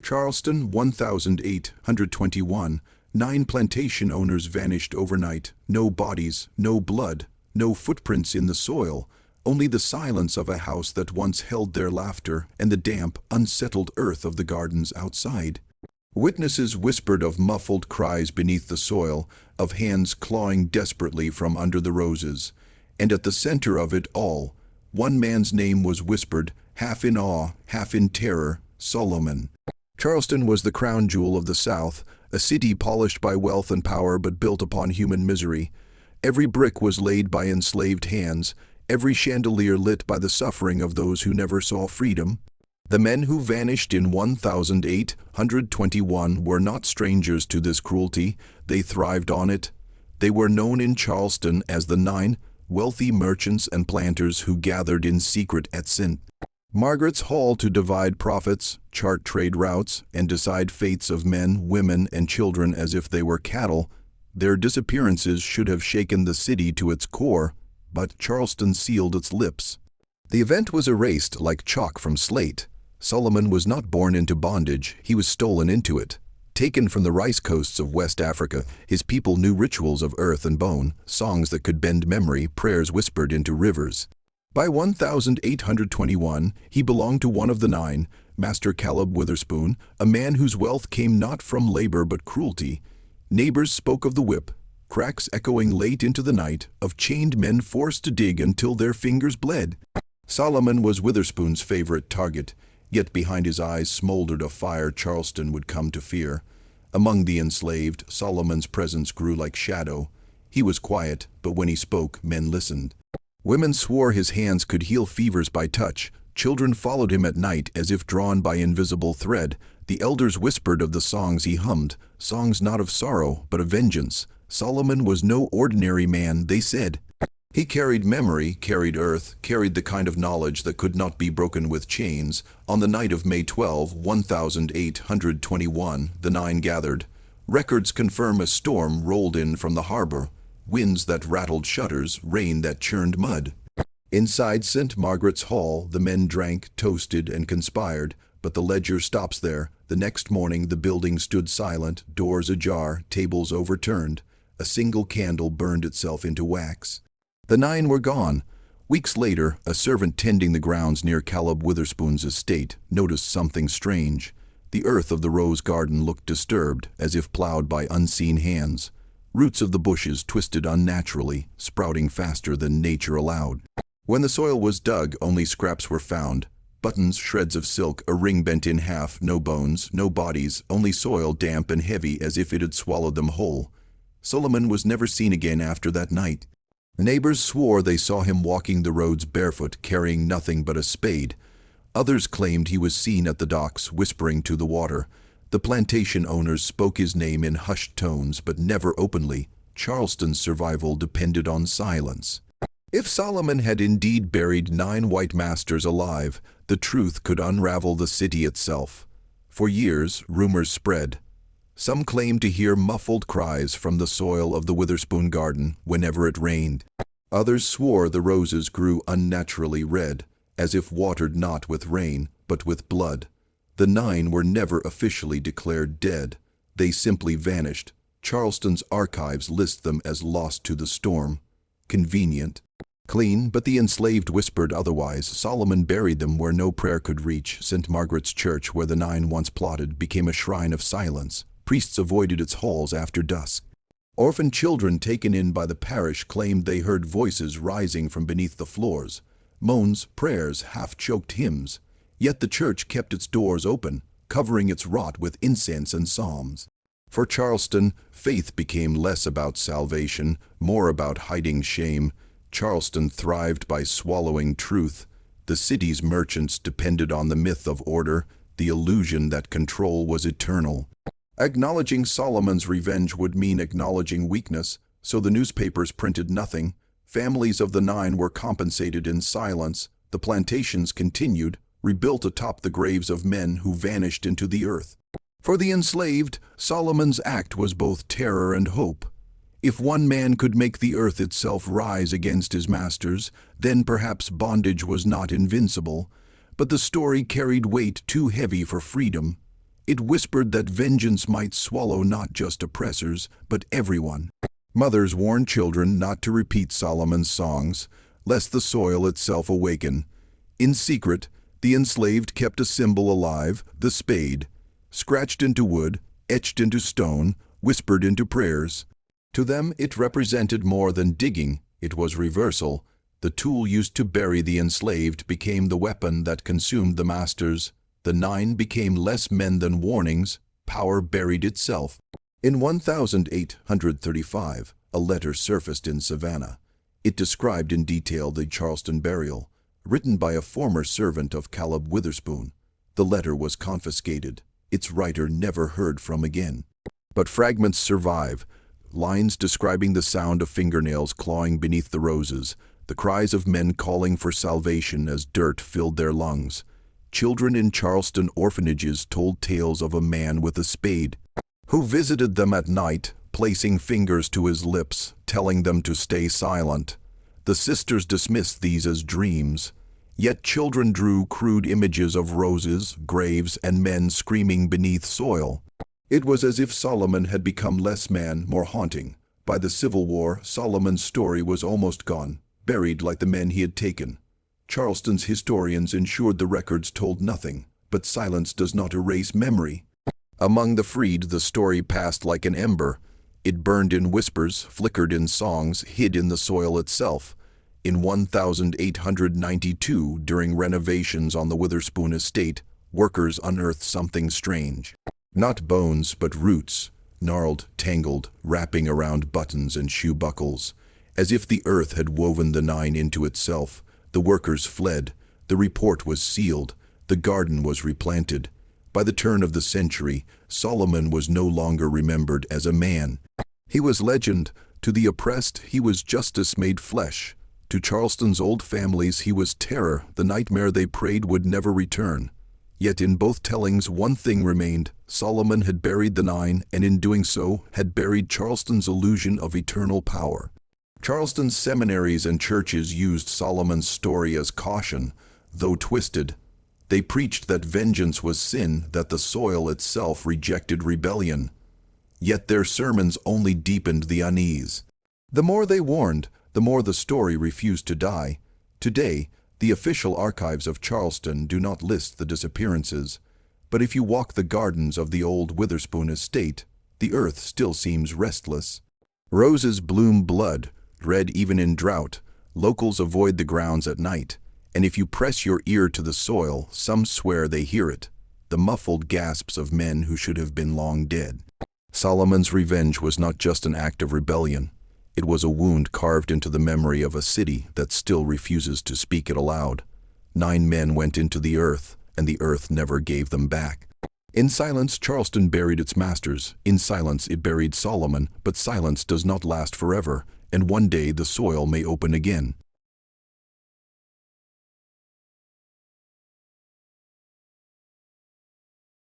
Charleston, 1821. 9 plantation owners vanished overnight. No bodies, no blood, no footprints in the soil, only the silence of a house that once held their laughter and the damp, unsettled earth of the gardens outside. Witnesses whispered of muffled cries beneath the soil, of hands clawing desperately from under the roses. And at the center of it all, one man's name was whispered, half in awe, half in terror: Solomon. Charleston was the crown jewel of the South, a city polished by wealth and power but built upon human misery. Every brick was laid by enslaved hands, every chandelier lit by the suffering of those who never saw freedom. The men who vanished in 1821 were not strangers to this cruelty. They thrived on it. They were known in Charleston as the 9 wealthy merchants and planters who gathered in secret at St. Margaret's Hall to divide profits, chart trade routes, and decide fates of men, women, and children as if they were cattle. Their disappearances should have shaken the city to its core, but Charleston sealed its lips. The event was erased like chalk from slate. Solomon was not born into bondage, he was stolen into it. Taken from the rice coasts of West Africa, his people knew rituals of earth and bone, songs that could bend memory, prayers whispered into rivers. By 1821, he belonged to one of the 9, Master Caleb Witherspoon, a man whose wealth came not from labor but cruelty. Neighbors spoke of the whip, cracks echoing late into the night, of chained men forced to dig until their fingers bled. Solomon was Witherspoon's favorite target, yet behind his eyes smoldered a fire Charleston would come to fear. Among the enslaved, Solomon's presence grew like shadow. He was quiet, but when he spoke, men listened. Women swore his hands could heal fevers by touch. Children followed him at night as if drawn by invisible thread. The elders whispered of the songs he hummed, songs not of sorrow, but of vengeance. Solomon was no ordinary man, they said. He carried memory, carried earth, carried the kind of knowledge that could not be broken with chains. On the night of May 12, 1821, the 9 gathered. Records confirm a storm rolled in from the harbor, winds that rattled shutters, rain that churned mud. Inside St. Margaret's Hall, the men drank, toasted, and conspired, but the ledger stops there. The next morning the building stood silent, doors ajar, tables overturned. A single candle burned itself into wax. The 9 were gone. Weeks later, a servant tending the grounds near Caleb Witherspoon's estate noticed something strange. The earth of the rose garden looked disturbed, as if plowed by unseen hands. Roots of the bushes twisted unnaturally, sprouting faster than nature allowed. When the soil was dug, only scraps were found. Buttons, shreds of silk, a ring bent in half, no bones, no bodies, only soil damp and heavy as if it had swallowed them whole. Solomon was never seen again after that night. Neighbors swore they saw him walking the roads barefoot, carrying nothing but a spade. Others claimed he was seen at the docks, whispering to the water. The plantation owners spoke his name in hushed tones, but never openly. Charleston's survival depended on silence. If Solomon had indeed buried 9 white masters alive, the truth could unravel the city itself. For years, rumors spread. Some claimed to hear muffled cries from the soil of the Witherspoon garden whenever it rained. Others swore the roses grew unnaturally red, as if watered not with rain, but with blood. The 9 were never officially declared dead. They simply vanished. Charleston's archives list them as lost to the storm. Convenient. Clean, but the enslaved whispered otherwise. Solomon buried them where no prayer could reach. St. Margaret's Church, where the 9 once plotted, became a shrine of silence. Priests avoided its halls after dusk. Orphan children taken in by the parish claimed they heard voices rising from beneath the floors. Moans, prayers, half-choked hymns. Yet the church kept its doors open, covering its rot with incense and psalms. For Charleston, faith became less about salvation, more about hiding shame. Charleston thrived by swallowing truth. The city's merchants depended on the myth of order, the illusion that control was eternal. Acknowledging Solomon's revenge would mean acknowledging weakness, so the newspapers printed nothing. Families of the 9 were compensated in silence. The plantations continued, rebuilt atop the graves of men who vanished into the earth. For the enslaved, Solomon's act was both terror and hope. If one man could make the earth itself rise against his masters, then perhaps bondage was not invincible. But the story carried weight too heavy for freedom. It whispered that vengeance might swallow not just oppressors, but everyone. Mothers warned children not to repeat Solomon's songs, lest the soil itself awaken. In secret, the enslaved kept a symbol alive, the spade, scratched into wood, etched into stone, whispered into prayers. To them it represented more than digging, it was reversal. The tool used to bury the enslaved became the weapon that consumed the masters. The 9 became less men than warnings, power buried itself. In 1835, a letter surfaced in Savannah. It described in detail the Charleston burial, written by a former servant of Caleb Witherspoon. The letter was confiscated, its writer never heard from again. But fragments survive, lines describing the sound of fingernails clawing beneath the roses, the cries of men calling for salvation as dirt filled their lungs. Children in Charleston orphanages told tales of a man with a spade, who visited them at night, placing fingers to his lips, telling them to stay silent. The sisters dismissed these as dreams, yet children drew crude images of roses, graves, and men screaming beneath soil. It was as if Solomon had become less man, more haunting. By the Civil War, Solomon's story was almost gone, buried like the men he had taken. Charleston's historians ensured the records told nothing, but silence does not erase memory. Among the freed, the story passed like an ember. It burned in whispers, flickered in songs, hid in the soil itself. In 1892, during renovations on the Witherspoon estate, workers unearthed something strange. Not bones, but roots, gnarled, tangled, wrapping around buttons and shoe buckles. As if the earth had woven the 9 into itself. The workers fled. The report was sealed. The garden was replanted. By the turn of the century, Solomon was no longer remembered as a man. He was legend. To the oppressed, he was justice made flesh. To Charleston's old families, he was terror, the nightmare they prayed would never return. Yet in both tellings, one thing remained. Solomon had buried the 9, and in doing so, had buried Charleston's illusion of eternal power. Charleston's seminaries and churches used Solomon's story as caution, though twisted. They preached that vengeance was sin, that the soil itself rejected rebellion. Yet their sermons only deepened the unease. The more they warned, the more the story refused to die. Today, the official archives of Charleston do not list the disappearances, but if you walk the gardens of the old Witherspoon estate, the earth still seems restless. Roses bloom blood, red even in drought. Locals avoid the grounds at night, and if you press your ear to the soil, some swear they hear it, the muffled gasps of men who should have been long dead. Solomon's revenge was not just an act of rebellion. It was a wound carved into the memory of a city that still refuses to speak it aloud. 9 men went into the earth, and the earth never gave them back. In silence, Charleston buried its masters. In silence, it buried Solomon, but silence does not last forever, and one day the soil may open again.